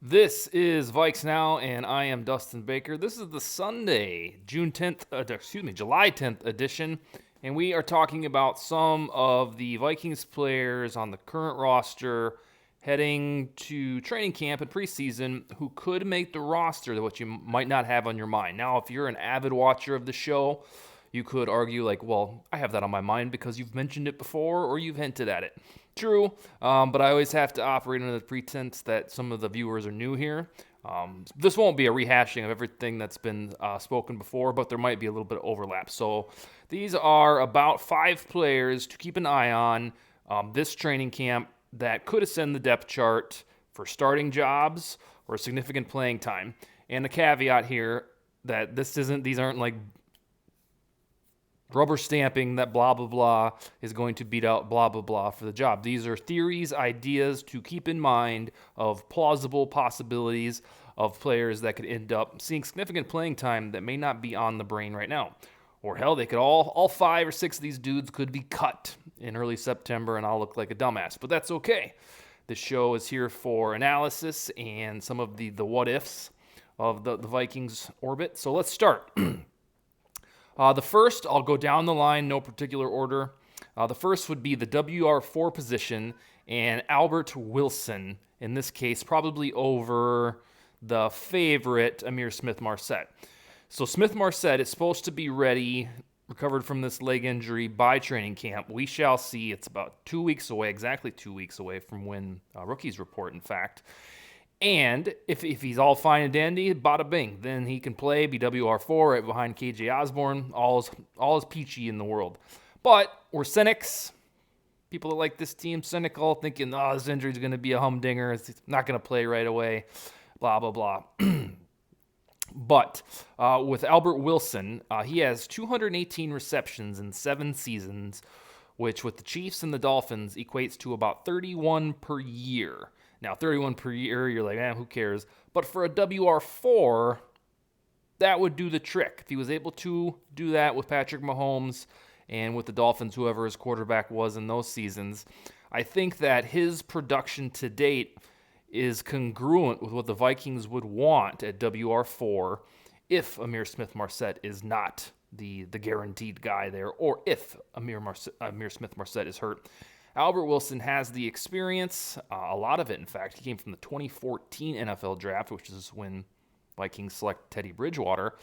This is VikesNow, and I am Dustin Baker. This is the Sunday, July 10th edition, and we are talking about some of the Vikings players on the current roster heading to training camp and preseason who could make the roster that what you might not have on your mind. Now, if you're an avid watcher of the show, you could argue, like, well, I have that on my mind because you've mentioned it before or you've hinted at it. True, but I always have to operate under the pretense that some of the viewers are new here. This won't be a rehashing of everything that's been spoken before, but there might be a little bit of overlap. So these are about 5 players to keep an eye on this training camp that could ascend the depth chart for starting jobs or significant playing time. And the caveat here that these aren't like rubber stamping that blah, blah, blah is going to beat out blah, blah, blah for the job. These are theories, ideas to keep in mind of plausible possibilities of players that could end up seeing significant playing time that may not be on the brain right now. Or hell, they could all 5 or 6 of these dudes could be cut in early September and I'll look like a dumbass. But that's okay. This show is here for analysis and some of the what ifs of the Vikings orbit. So let's start. The first, I'll go down the line, no particular order. The first would be the WR4 position and Albert Wilson, in this case, probably over the favorite Amir Smith-Marset. So Smith-Marset is supposed to be ready, recovered from this leg injury by training camp. We shall see. It's about 2 weeks away, exactly 2 weeks away from when rookies report, in fact. And if he's all fine and dandy, bada bing, then he can play BWR4 right behind KJ Osborne. All is peachy in the world. But we're cynics. People that like this team, cynical, thinking, this injury is going to be a humdinger. It's not going to play right away. Blah, blah, blah. But with Albert Wilson, he has 218 receptions in 7 seasons, which with the Chiefs and the Dolphins equates to about 31 per year. Now, 31 per year, you're like, who cares? But for a WR4, that would do the trick. If he was able to do that with Patrick Mahomes and with the Dolphins, whoever his quarterback was in those seasons, I think that his production to date is congruent with what the Vikings would want at WR4 if Amir Smith-Marset is not the guaranteed guy there, or if Amir Smith-Marset is hurt. Albert Wilson has the experience, a lot of it, in fact. He came from the 2014 NFL draft, which is when Vikings select Teddy Bridgewater.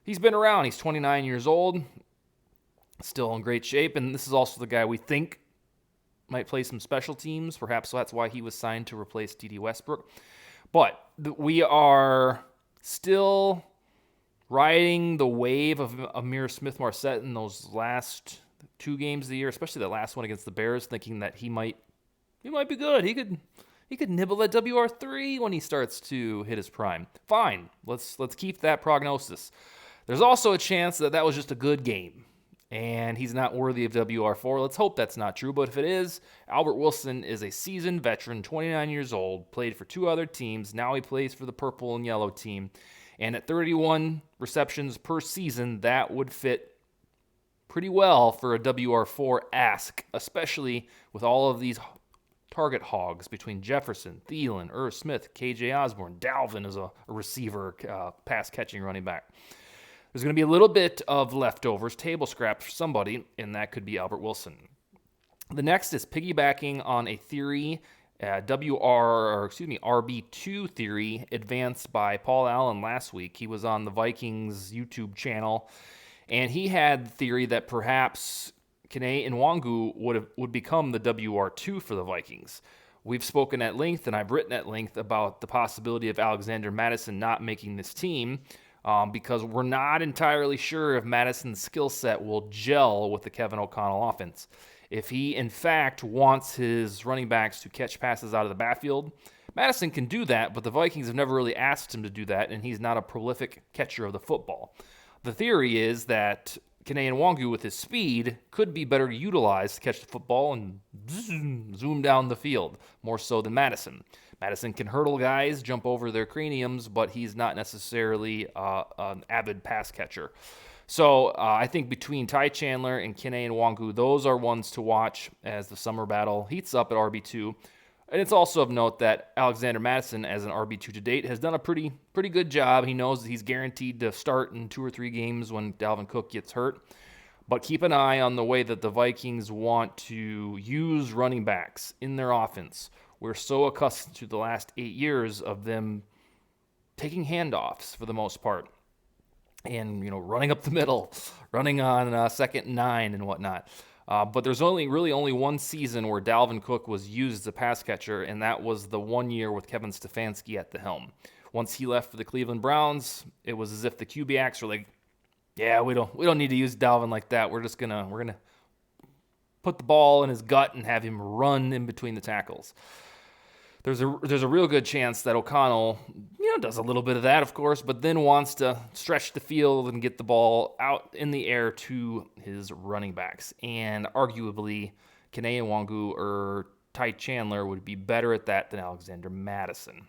He's been around. He's 29 years old, still in great shape, and this is also the guy we think might play some special teams. Perhaps that's why he was signed to replace D.D. Westbrook. But we are still riding the wave of Amir Smith-Marset in those last 2 games of the year, especially that last one against the Bears, thinking that he might be good. He could nibble at WR3 when he starts to hit his prime. Fine, let's keep that prognosis. There's also a chance that was just a good game, and he's not worthy of WR4. Let's hope that's not true, but if it is, Albert Wilson is a seasoned veteran, 29 years old, played for 2 other teams. Now he plays for the purple and yellow team, and at 31 receptions per season, that would fit pretty well for a WR4 ask, especially with all of these target hogs between Jefferson, Thielen, Irv Smith, KJ Osborne, Dalvin is a receiver, pass-catching running back. There's going to be a little bit of leftovers, table scraps for somebody, and that could be Albert Wilson. The next is piggybacking on a theory, RB2 theory advanced by Paul Allen last week. He was on the Vikings YouTube channel, and he had the theory that perhaps Kene Nwangu would become the WR2 for the Vikings. We've spoken at length, and I've written at length about the possibility of Alexander Mattison not making this team because we're not entirely sure if Madison's skill set will gel with the Kevin O'Connell offense. If he, in fact, wants his running backs to catch passes out of the backfield, Mattison can do that, but the Vikings have never really asked him to do that, and he's not a prolific catcher of the football. The theory is that Kene Nwangu, with his speed, could be better utilized to catch the football and zoom down the field, more so than Madison. Madison can hurdle guys, jump over their craniums, but he's not necessarily an avid pass catcher. So I think between Ty Chandler and Kene Nwangu, those are ones to watch as the summer battle heats up at RB2. And it's also of note that Alexander Mattison, as an RB2 to date, has done a pretty good job. He knows that he's guaranteed to start in 2 or 3 games when Dalvin Cook gets hurt. But keep an eye on the way that the Vikings want to use running backs in their offense. We're so accustomed to the last 8 years of them taking handoffs for the most part. And, running up the middle, running on second and 9 and whatnot. But there's really only one season where Dalvin Cook was used as a pass catcher, and that was the 1 year with Kevin Stefanski at the helm. Once he left for the Cleveland Browns, it was as if the QBacks were like, yeah, we don't need to use Dalvin like that. We're gonna put the ball in his gut and have him run in between the tackles. There's a real good chance that O'Connell, does a little bit of that, of course, but then wants to stretch the field and get the ball out in the air to his running backs. And arguably, Kene Nwangu or Ty Chandler would be better at that than Alexander Mattison.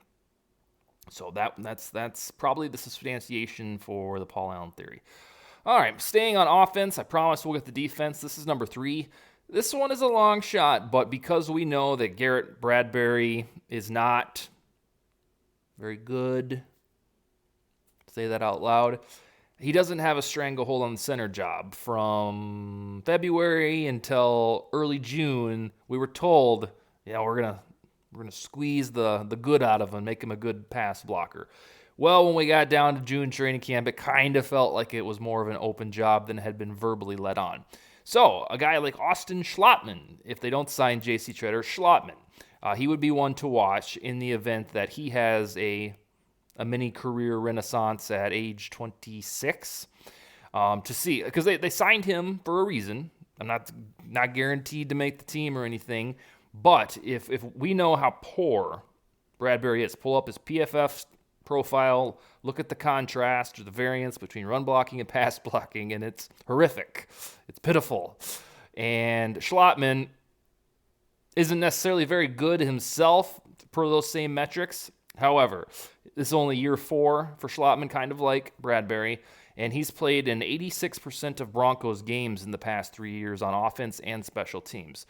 So that's probably the substantiation for the Paul Allen theory. All right, staying on offense, I promise we'll get the defense. This is number 3. This one is a long shot, but because we know that Garrett Bradbury is not very good, say that out loud, he doesn't have a stranglehold on the center job. From February until early June, we were told, we're gonna squeeze the good out of him, make him a good pass blocker. Well, when we got down to June training camp, it kind of felt like it was more of an open job than had been verbally let on. So, a guy like Austin Schlottman, if they don't sign J.C. Treader, Schlottman, he would be one to watch in the event that he has a mini career renaissance at age 26. To see, because they signed him for a reason. I'm not guaranteed to make the team or anything, but if we know how poor Bradbury is, pull up his PFF profile, look at the contrast or the variance between run blocking and pass blocking, and it's horrific. It's pitiful. And Schlottman isn't necessarily very good himself per those same metrics. However, this is only year 4 for Schlottman, kind of like Bradbury, and he's played in 86% of Broncos games in the past 3 years on offense and special teams.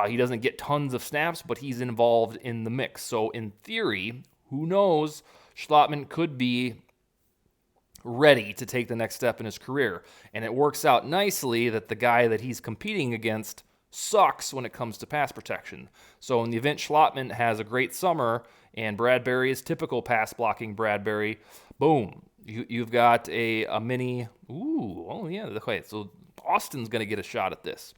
He doesn't get tons of snaps, but he's involved in the mix. So in theory, who knows, Schlottman could be ready to take the next step in his career. And it works out nicely that the guy that he's competing against sucks when it comes to pass protection. So in the event Schlottman has a great summer and Bradbury is typical pass blocking Bradbury, boom, you've got a mini, okay, so Austin's going to get a shot at this.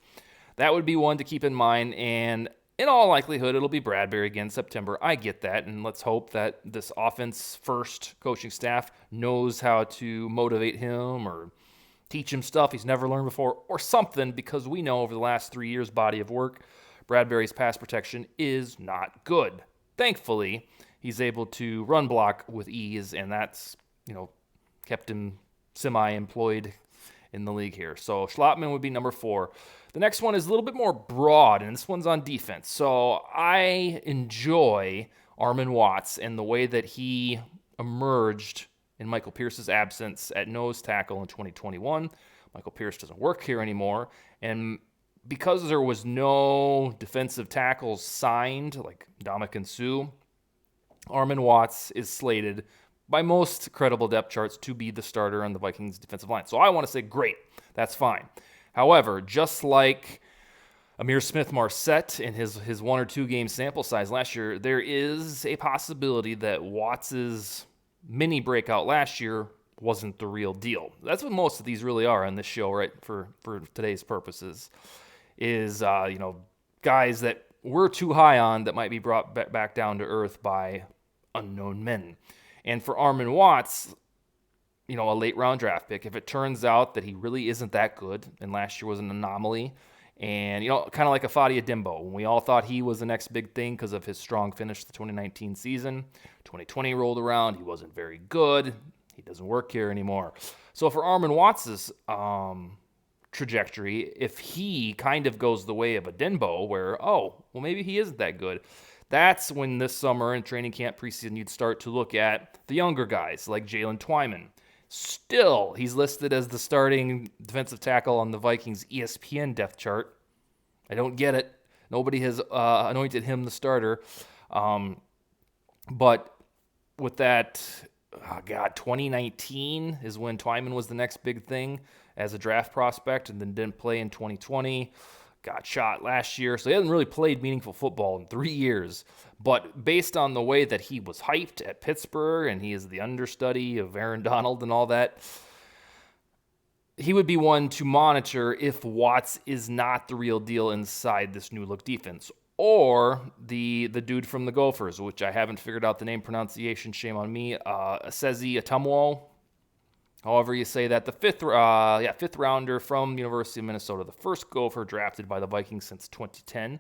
That would be one to keep in mind, and in all likelihood, it'll be Bradbury again September. I get that, and let's hope that this offense-first coaching staff knows how to motivate him or teach him stuff he's never learned before or something, because we know over the last 3 years' body of work, Bradbury's pass protection is not good. Thankfully, he's able to run block with ease, and that's, kept him semi-employed in the league here. So Schlottman would be number 4. The next one is a little bit more broad, and this one's on defense. So I enjoy Armon Watts and the way that he emerged in Michael Pierce's absence at nose tackle in 2021. Michael Pierce doesn't work here anymore, and because there was no defensive tackles signed, like Ndamukong Suh, Armon Watts is slated by most credible depth charts to be the starter on the Vikings defensive line. So I want to say, great, that's fine. However, just like Amir Smith-Marset in his 1 or 2 game sample size last year, there is a possibility that Watts' mini breakout last year wasn't the real deal. That's what most of these really are on this show, right, for today's purposes, is, guys that we're too high on that might be brought back down to earth by unknown men. And for Armon Watts, a late round draft pick, if it turns out that he really isn't that good, and last year was an anomaly, and, kind of like a Fadi Adimbo, when we all thought he was the next big thing because of his strong finish to the 2019 season, 2020 rolled around, he wasn't very good, he doesn't work here anymore. So for Armon Watts' trajectory, if he kind of goes the way of Adimbo, where, maybe he isn't that good, that's when this summer in training camp preseason you'd start to look at the younger guys like Jalen Twyman. Still, he's listed as the starting defensive tackle on the Vikings ESPN depth chart. I don't get it. Nobody has anointed him the starter. But with that, 2019 is when Twyman was the next big thing as a draft prospect, and then didn't play in 2020. Got shot last year, so he hasn't really played meaningful football in 3 years. But based on the way that he was hyped at Pittsburgh, and he is the understudy of Aaron Donald and all that, he would be one to monitor if Watts is not the real deal inside this new look defense. Or the dude from the Gophers, which I haven't figured out the name pronunciation, shame on me, Asezi Atumwo, however you say that, the fifth rounder from University of Minnesota, the first Gopher drafted by the Vikings since 2010.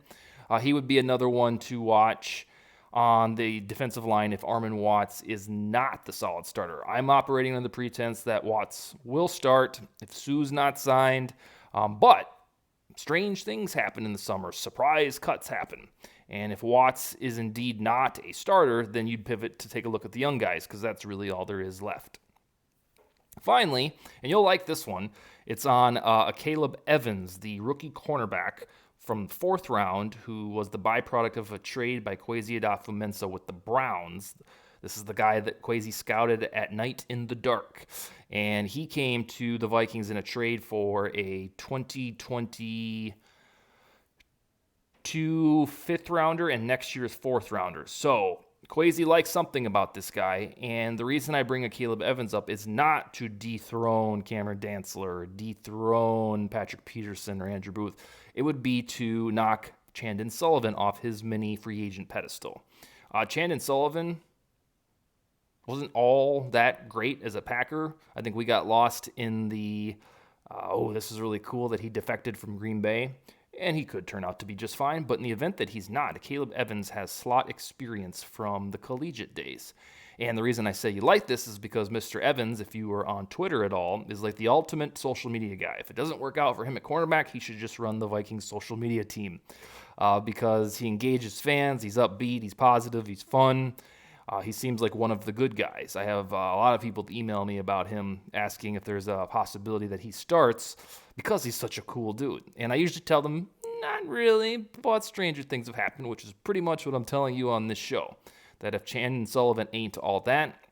He would be another one to watch on the defensive line if Armon Watts is not the solid starter. I'm operating on the pretense that Watts will start if Sue's not signed, but strange things happen in the summer. Surprise cuts happen. And if Watts is indeed not a starter, then you'd pivot to take a look at the young guys, because that's really all there is left. Finally, and you'll like this one, it's on a Caleb Evans, the rookie cornerback from the 4th round, who was the byproduct of a trade by Kwesi Adofo-Mensah with the Browns. This is the guy that Kwesi scouted at night in the dark. And he came to the Vikings in a trade for a 2022 5th rounder and next year's 4th rounder. So Kwesi likes something about this guy. And the reason I bring a Caleb Evans up is not to dethrone Cameron Dantzler, or dethrone Patrick Peterson or Andrew Booth. It would be to knock Chandon Sullivan off his mini free agent pedestal. Chandon Sullivan wasn't all that great as a Packer. I think we got lost in the, this is really cool that he defected from Green Bay, and he could turn out to be just fine. But in the event that he's not, Caleb Evans has slot experience from the collegiate days. And the reason I say you like this is because Mr. Evans, if you were on Twitter at all, is like the ultimate social media guy. If it doesn't work out for him at cornerback, he should just run the Vikings social media team, because he engages fans, he's upbeat, he's positive, he's fun. He seems like one of the good guys. I have a lot of people email me about him asking if there's a possibility that he starts because he's such a cool dude. And I usually tell them, not really, but stranger things have happened, which is pretty much what I'm telling you on this show. That if Chandon Sullivan ain't all that,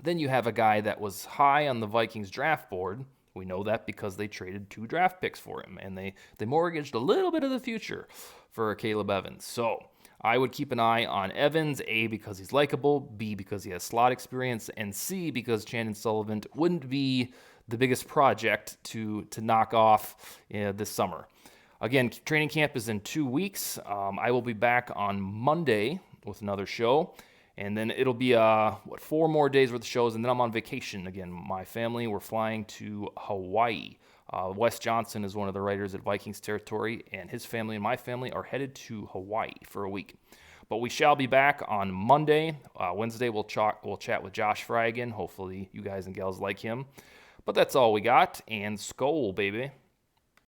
then you have a guy that was high on the Vikings draft board. We know that because they traded 2 draft picks for him, and they mortgaged a little bit of the future for Caleb Evans. So I would keep an eye on Evans, A, because he's likable, B, because he has slot experience, and C, because Chandon Sullivan wouldn't be the biggest project to knock off this summer. Again, training camp is in 2 weeks. I will be back on Monday with another show, and then it'll be 4 more days worth of shows, and then I'm on vacation again. My family, we're flying to Hawaii. Wes Johnson is one of the writers at Vikings Territory, and his family and my family are headed to Hawaii for a week. But we shall be back on Monday. Wednesday, we'll chat with Josh Fry again. Hopefully you guys and gals like him. But that's all we got, and Skol, baby.